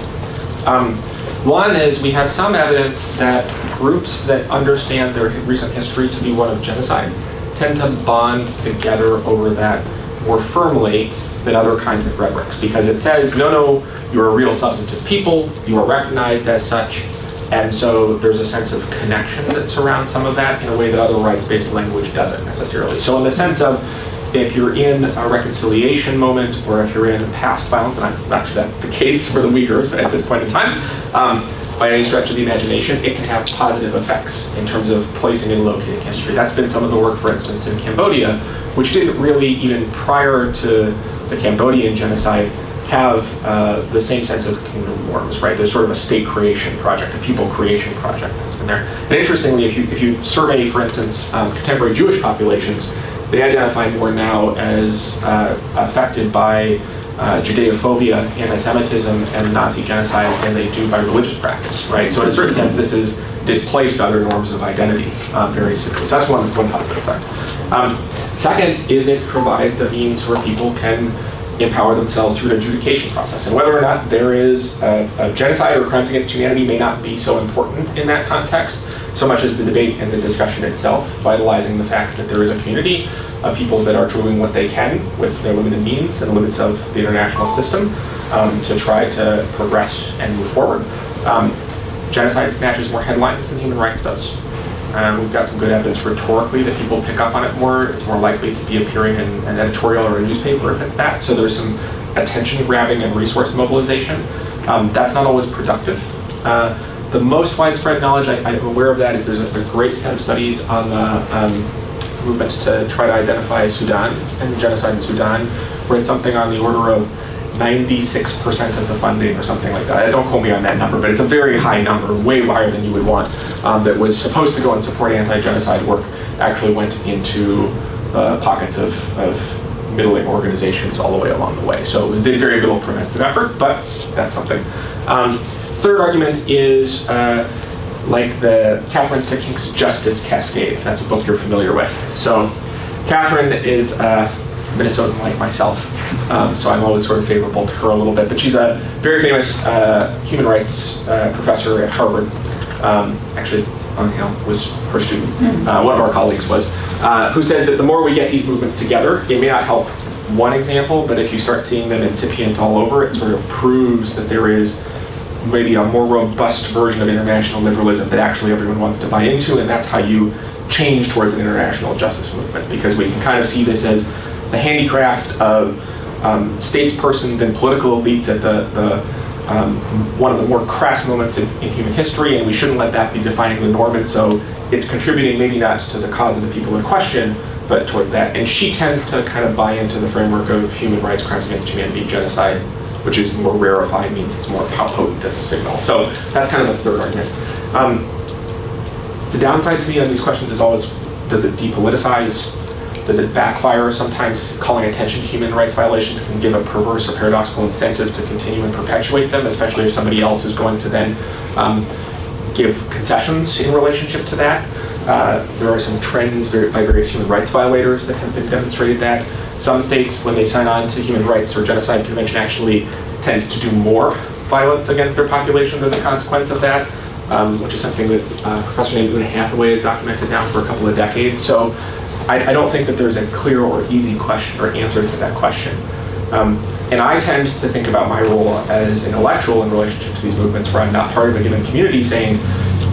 One is we have some evidence that groups that understand their recent history to be one of genocide tend to bond together over that more firmly than other kinds of rhetorics, because it says, no, you're a real substantive people, you are recognized as such, and so there's a sense of connection that surrounds some of that in a way that other rights-based language doesn't necessarily. So in the sense of, if you're in a reconciliation moment, or if you're in past violence, and I'm not sure that's the case for the Uyghurs at this point in time, by any stretch of the imagination, it can have positive effects in terms of placing and locating history. That's been some of the work, for instance, in Cambodia, which didn't really, even prior to the Cambodian genocide, have the same sense of communal norms, right? There's sort of a state creation project, a people creation project that's been there. And interestingly, if you survey, for instance, contemporary Jewish populations, they identify more now as affected by Judeophobia, anti-Semitism, and Nazi genocide than they do by religious practice, right? So in a certain sense, this has displaced other norms of identity very simply. So that's one positive effect. Second is it provides a means where people can empower themselves through an adjudication process. And whether or not there is a genocide or crimes against humanity may not be so important in that context, so much as the debate and the discussion itself, vitalizing the fact that there is a community of people that are doing what they can with their limited means and the limits of the international system to try to progress and move forward. Genocide snatches more headlines than human rights does. We've got some good evidence rhetorically that people pick up on it more. It's more likely to be appearing in an editorial or a newspaper if it's that. So there's some attention grabbing and resource mobilization. That's not always productive. The most widespread knowledge I'm aware of that is there's a great set of studies on the movement to try to identify Sudan and genocide in Sudan, where it's something on the order of 96% of the funding or something like that. Don't quote me on that number, but it's a very high number, way higher than you would want, that was supposed to go and support anti-genocide work, actually went into pockets of middling organizations all the way along the way. So it did very little preventive effort, but that's something. Third argument is like the Catherine Sicking's Justice Cascade. That's a book you're familiar with. So Catherine is Minnesotan like myself, so I'm always sort of favorable to her a little bit. But she's a very famous human rights professor at Harvard. Actually, Annihilation was her student. One of our colleagues was, who says that the more we get these movements together, it may not help one example, but if you start seeing them incipient all over, it sort of proves that there is maybe a more robust version of international liberalism that actually everyone wants to buy into, and that's how you change towards an international justice movement, because we can kind of see this as the handicraft of statespersons and political elites at the one of the more crass moments in human history, and we shouldn't let that be defining the norm, and so it's contributing maybe not to the cause of the people in question, but towards that. And she tends to kind of buy into the framework of human rights, crimes against humanity, genocide, which is more rarefied, means it's more potent as a signal. So that's kind of the third argument. The downside to me on these questions is always, does it depoliticize? Does it backfire? Sometimes calling attention to human rights violations can give a perverse or paradoxical incentive to continue and perpetuate them, especially if somebody else is going to then give concessions in relationship to that. There are some trends by various human rights violators that have been demonstrated that. Some states, when they sign on to human rights or genocide convention, actually tend to do more violence against their populations as a consequence of that, which is something that a professor named Una Hathaway has documented now for a couple of decades. So I don't think that there's a clear or easy question or answer to that question. And I tend to think about my role as intellectual in relationship to these movements where I'm not part of a given community saying,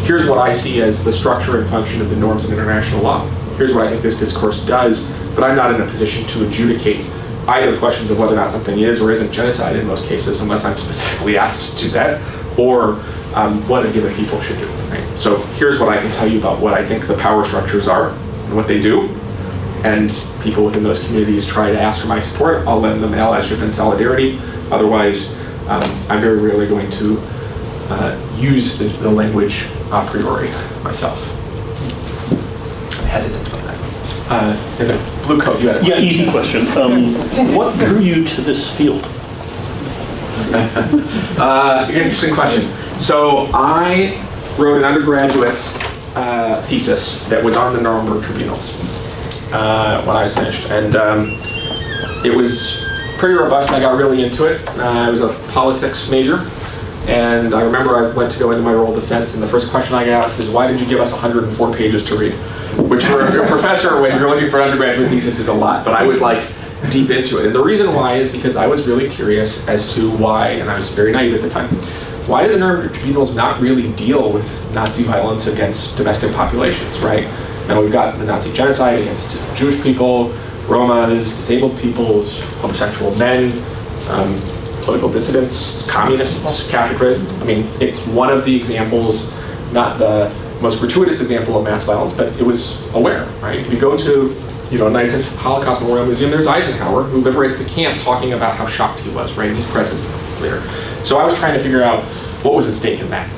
here's what I see as the structure and function of the norms of international law. Here's what I think this discourse does, but I'm not in a position to adjudicate either questions of whether or not something is or isn't genocide in most cases, unless I'm specifically asked to do that, or what a given people should do. Right? So here's what I can tell you about what I think the power structures are and what they do. And people within those communities try to ask for my support. I'll lend them allyship and solidarity. Otherwise, I'm very rarely going to use the language a priori myself. I'm hesitant on that. In the blue coat, you had a Yeah, easy question. What drew you to this field? Interesting question. So I wrote an undergraduate thesis that was on the Nuremberg tribunals when I was finished. And it was pretty robust. I got really into it. I was a politics major. And I remember I went to go into my oral defense, and the first question I got asked is, why did you give us 104 pages to read? Which for a professor, when you're looking for an undergraduate thesis, is a lot. But I was like deep into it. And the reason why is because I was really curious as to why, and I was very naive at the time, why did the Nuremberg tribunals not really deal with Nazi violence against domestic populations, right? Now we've got the Nazi genocide against Jewish people, Romas, disabled peoples, homosexual men, political dissidents, communists, Catholic residents. I mean, it's one of the examples, not the most gratuitous example of mass violence, but it was aware, right? If you go to, United States Holocaust Memorial Museum, there's Eisenhower, who liberates the camp, talking about how shocked he was, right? He's president later. So I was trying to figure out what was at stake in that.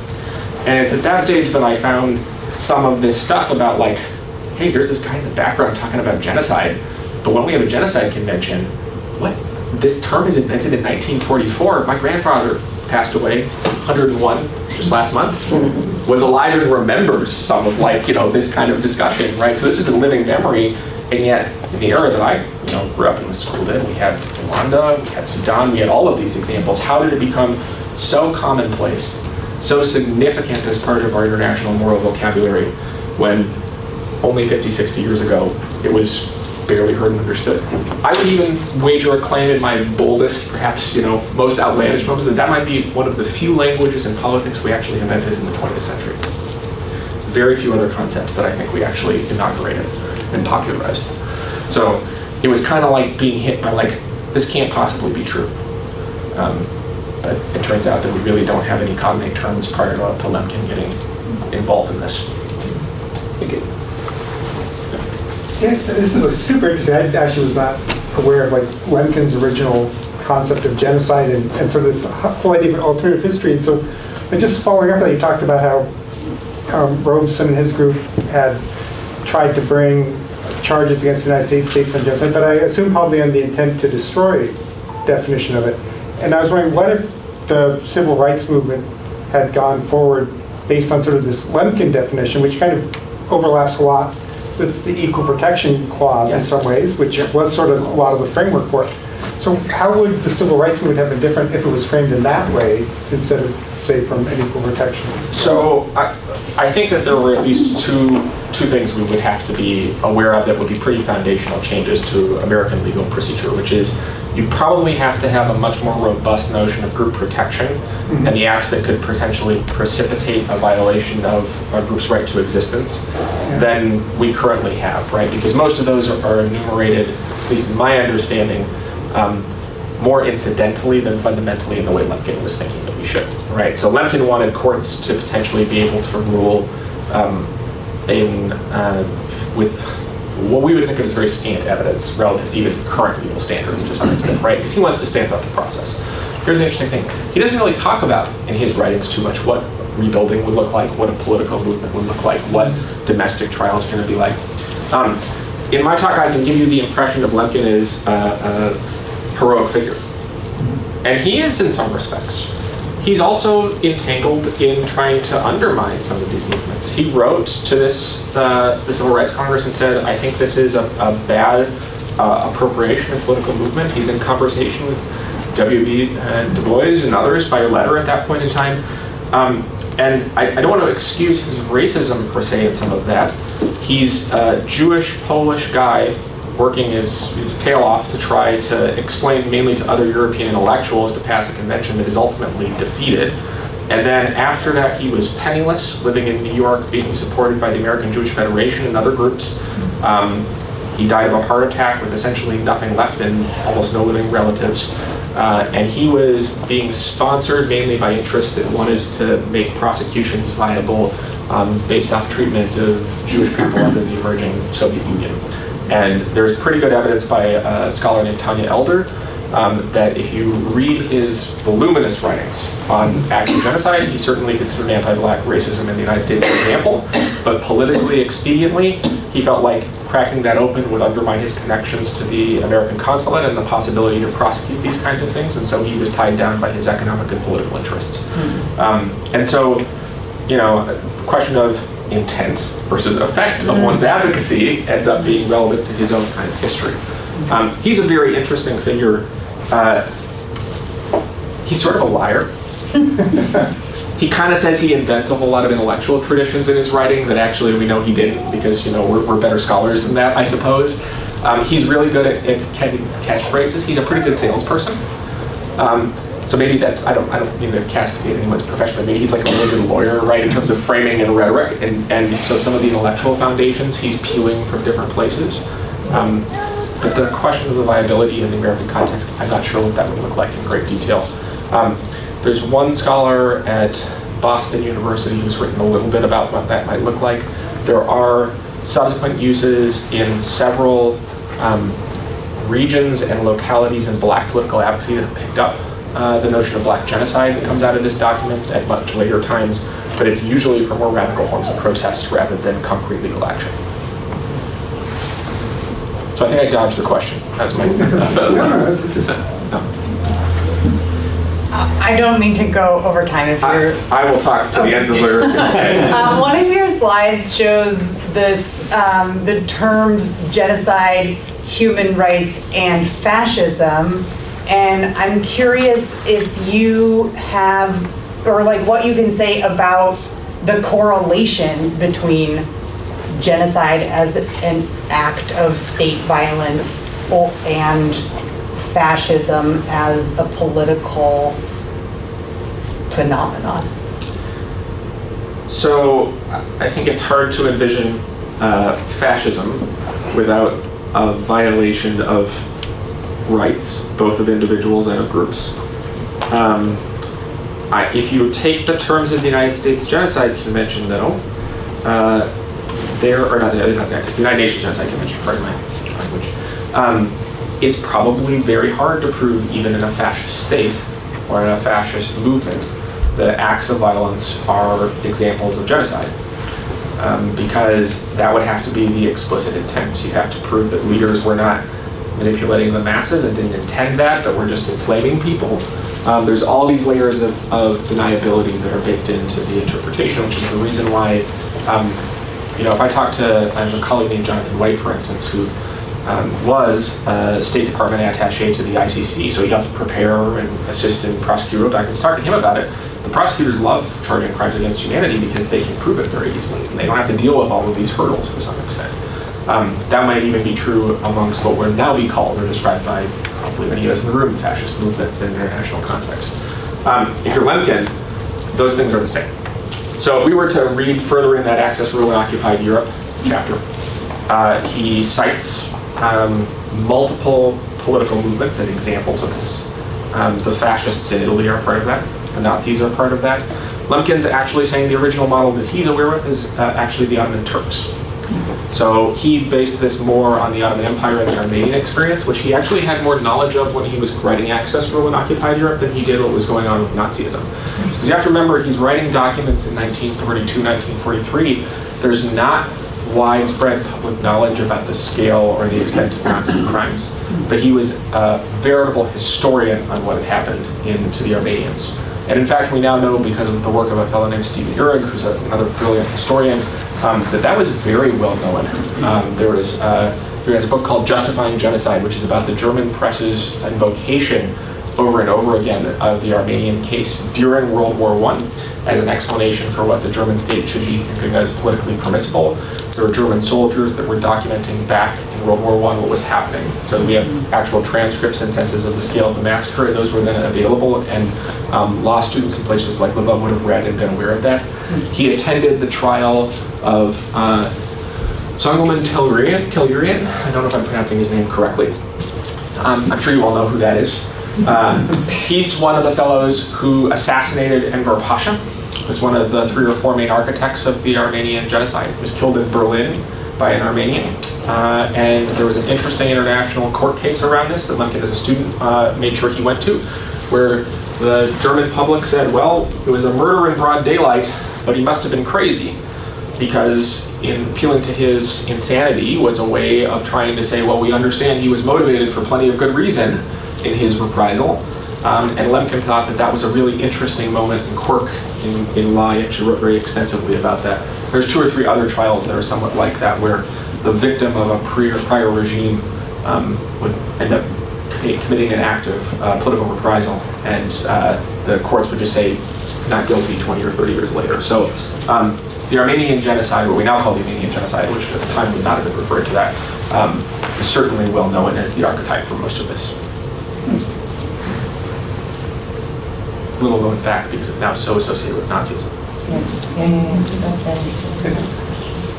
And it's at that stage that I found some of this stuff about like, hey, here's this guy in the background talking about genocide, but when we have a genocide convention, what? This term is invented in 1944. My grandfather passed away, 101, just last month, was alive and remembers some of this kind of discussion, right? So this is a living memory, and yet in the era that I grew up and was schooled in, we had Rwanda, we had Sudan, we had all of these examples. How did it become so commonplace, so significant as part of our international moral vocabulary when only 50, 60 years ago it was barely heard and understood? I would even wager a claim in my boldest, perhaps, most outlandish moments that might be one of the few languages in politics we actually invented in the 20th century. There's very few other concepts that I think we actually inaugurated and popularized. So it was kind of like being hit by this can't possibly be true. But it turns out that we really don't have any cognate terms prior to Lemkin getting involved in this. Thank you. Yeah, this is super interesting. I actually was not aware of Lemkin's original concept of genocide and sort of this whole idea of alternative history. And so, and just following up that, you talked about how Robeson and his group had tried to bring charges against the United States based on genocide, but I assume probably on the intent to destroy definition of it. And I was wondering, what if the civil rights movement had gone forward based on sort of this Lemkin definition, which kind of overlaps a lot with the Equal Protection Clause in some ways, which was sort of a lot of the framework for it. So how would the civil rights movement have been different if it was framed in that way instead of, say, from an equal protection? So I think that there were at least two things we would have to be aware of that would be pretty foundational changes to American legal procedure, which is you probably have to have a much more robust notion of group protection and the acts that could potentially precipitate a violation of a group's right to existence than we currently have, right? Because most of those are enumerated, at least in my understanding, more incidentally than fundamentally in the way Lemkin was thinking that we should, right? So Lemkin wanted courts to potentially be able to rule with what we would think of as very scant evidence relative to even current legal standards to some extent, right? Because he wants to stamp out the process. Here's the interesting thing. He doesn't really talk about in his writings too much what rebuilding would look like, what a political movement would look like, what domestic trials are going to be like. in my talk, I can give you the impression of Lemkin as a heroic figure. And he is in some respects. He's also entangled in trying to undermine some of these movements. He wrote to the Civil Rights Congress and said, I think this is a bad appropriation of political movement. He's in conversation with W.B. Du Bois and others by letter at that point in time. And I don't want to excuse his racism per se in some of that. He's a Jewish, Polish guy working his tail off to try to explain mainly to other European intellectuals to pass a convention that is ultimately defeated. And then after that, he was penniless, living in New York, being supported by the American Jewish Federation and other groups. He died of a heart attack with essentially nothing left and almost no living relatives. And he was being sponsored mainly by interests that wanted to make prosecutions viable based off treatment of Jewish people under the emerging Soviet Union. And there's pretty good evidence by a scholar named Tanya Elder that if you read his voluminous writings on acts of genocide, he certainly considered anti-black racism in the United States, for example, but politically expediently, he felt like cracking that open would undermine his connections to the American consulate and the possibility to prosecute these kinds of things, and so he was tied down by his economic and political interests. And so, you know, the question of intent versus effect of one's advocacy ends up being relevant to his own kind of history. He's a very interesting figure. He's sort of a liar. He kind of says he invents a whole lot of intellectual traditions in his writing that actually we know he didn't, because, you know, we're better scholars than that, I suppose. He's really good at catchphrases. He's a pretty good salesperson. So maybe that's, I don't mean to castigate anyone's profession, but maybe he's like a really good lawyer, right, in terms of framing and rhetoric. And so some of the intellectual foundations he's peeling from different places. But the question of the viability in the American context, I'm not sure what that would look like in great detail. There's one scholar at Boston University who's written a little bit about what that might look like. There are subsequent uses in several regions and localities in black political advocacy that have picked up the notion of black genocide that comes out of this document at much later times, but it's usually for more radical forms of protest rather than concrete legal action. So I think I dodged the question. That's my... I don't mean to go over time if you're... I will talk to the ends of the earth. One of your slides shows this, the terms genocide, human rights, and fascism. And I'm curious if you have, or like what you can say about the correlation between genocide as an act of state violence and fascism as a political phenomenon. So I think it's hard to envision fascism without a violation of rights, both of individuals and of groups. If you take the terms of the United States Genocide Convention, though, the United Nations Genocide Convention, pardon my language, it's probably very hard to prove, even in a fascist state or in a fascist movement, that acts of violence are examples of genocide. Because that would have to be the explicit intent. You have to prove that leaders were not manipulating the masses and didn't intend that, but were just inflaming people. There's all these layers of deniability that are baked into the interpretation, which is the reason why, you know, if I talk to a colleague named Jonathan White, for instance, who was a State Department attaché to the ICC, so he helped prepare and assist in prosecutorial documents. Talk to him about it. The prosecutors love charging crimes against humanity because they can prove it very easily, and they don't have to deal with all of these hurdles to some extent. That might even be true amongst what would now be called or described by probably many of us in the room, fascist movements in international context. If you're Lemkin, those things are the same. So if we were to read further in that Access Rule in Occupied Europe chapter, he cites multiple political movements as examples of this. The fascists in Italy are part of that. The Nazis are part of that. Lemkin's actually saying the original model that he's aware of is actually the Ottoman Turks. So he based this more on the Ottoman Empire and the Armenian experience, which he actually had more knowledge of when he was writing Access Rule in Occupied Europe than he did what was going on with Nazism. Because you have to remember, he's writing documents in 1942, 1943. There's not widespread public knowledge about the scale or the extent of Nazi crimes, but he was a veritable historian on what had happened to the Armenians. And in fact, we now know, because of the work of a fellow named Stephen Uhrig, who's another brilliant historian, that was very well known. There has a book called Justifying Genocide, which is about the German press's invocation over and over again of the Armenian case during World War I as an explanation for what the German state should be thinking as politically permissible. There were German soldiers that were documenting back in World War I what was happening. So we have actual transcripts and senses of the scale of the massacre, and those were then available, and law students in places like Lvov would have read and been aware of that. He attended the trial of Songelman Tellurian. I don't know if I'm pronouncing his name correctly. I'm sure you all know who that is. He's one of the fellows who assassinated Enver Pasha, who's one of the 3 or 4 main architects of the Armenian genocide. He was killed in Berlin by an Armenian. And there was an interesting international court case around this that Lemkin, as a student, made sure he went to, where the German public said, well, it was a murder in broad daylight, but he must have been crazy, because in appealing to his insanity was a way of trying to say, well, we understand he was motivated for plenty of good reason in his reprisal. And Lemkin thought that was a really interesting moment and quirk in law. He actually wrote very extensively about that. There's 2 or 3 other trials that are somewhat like that, where the victim of a prior regime would end up committing an act of political reprisal, and the courts would just say, not guilty 20 or 30 years later. So the Armenian genocide, what we now call the Armenian genocide, which at the time would not have been referred to that, is certainly well known as the archetype for most of this. Little known fact, because it's now so associated with Nazism.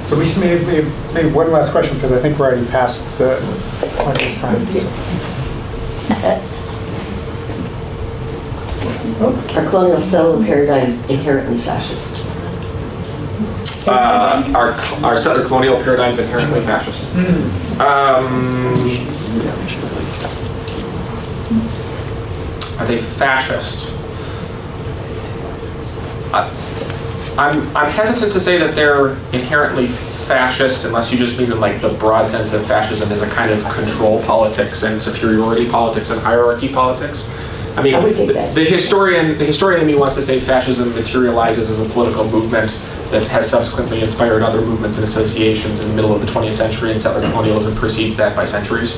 So we should maybe one last question, because I think we're already past the this time. Are colonial settler paradigms inherently fascist? Are settler colonial paradigms inherently fascist? Are they fascist? I'm hesitant to say that they're inherently fascist, unless you just mean in like the broad sense of fascism as a kind of control politics and superiority politics and hierarchy politics. I mean, the historian in me wants to say fascism materializes as a political movement that has subsequently inspired other movements and associations in the middle of the 20th century, and settler colonialism precedes that by centuries.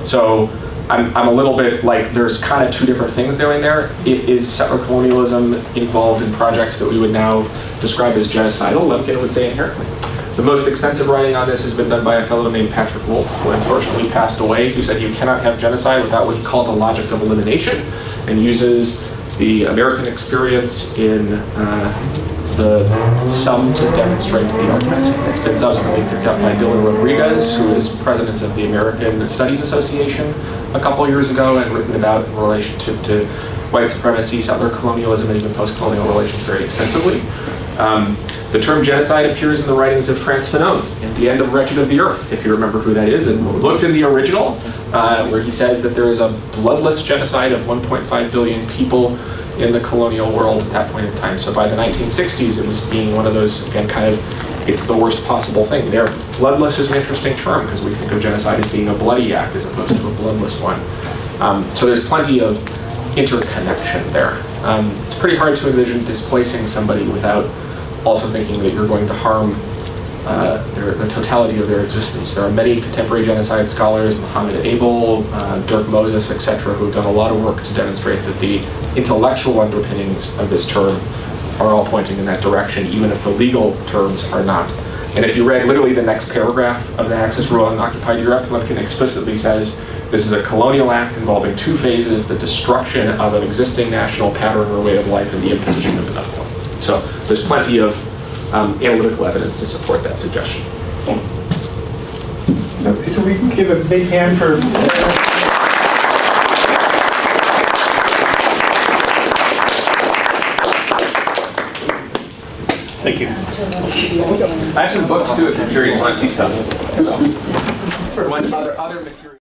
So I'm a little bit like, there's kind of 2 different things there in there. It is settler colonialism involved in projects that we would now describe as genocidal, Lemkin would say inherently. The most extensive writing on this has been done by a fellow named Patrick Wolf, who unfortunately passed away, who said you cannot have genocide without what he called the logic of elimination, and uses the American experience in the sum to demonstrate the argument. It's been subsequently picked up by Dylan Rodriguez, who is president of the American Studies Association a couple years ago, and written about in relationship to white supremacy, settler colonialism, and even post-colonial relations very extensively. The term genocide appears in the writings of Frantz Fanon in The End of Wretched of the Earth, if you remember who that is, and looked in the original, where he says that there is a bloodless genocide of 1.5 billion people in the colonial world at that point in time. So by the 1960s, it was being one of those, again, kind of, it's the worst possible thing. There, bloodless is an interesting term, because we think of genocide as being a bloody act as opposed to a bloodless one. So there's plenty of interconnection there. It's pretty hard to envision displacing somebody without also thinking that you're going to harm the totality of their existence. There are many contemporary genocide scholars, Mohammed Abel, Dirk Moses, etc., who have done a lot of work to demonstrate that the intellectual underpinnings of this term are all pointing in that direction, even if the legal terms are not. And if you read literally the next paragraph of the Axis Rule on Occupied Europe, Lemkin explicitly says this is a colonial act involving 2 phases, the destruction of an existing national pattern or way of life and the imposition of another one. So there's plenty of analytical evidence to support that suggestion. So we can give a big hand for... Thank you. I have some books too if you're curious, want to see stuff. For other material.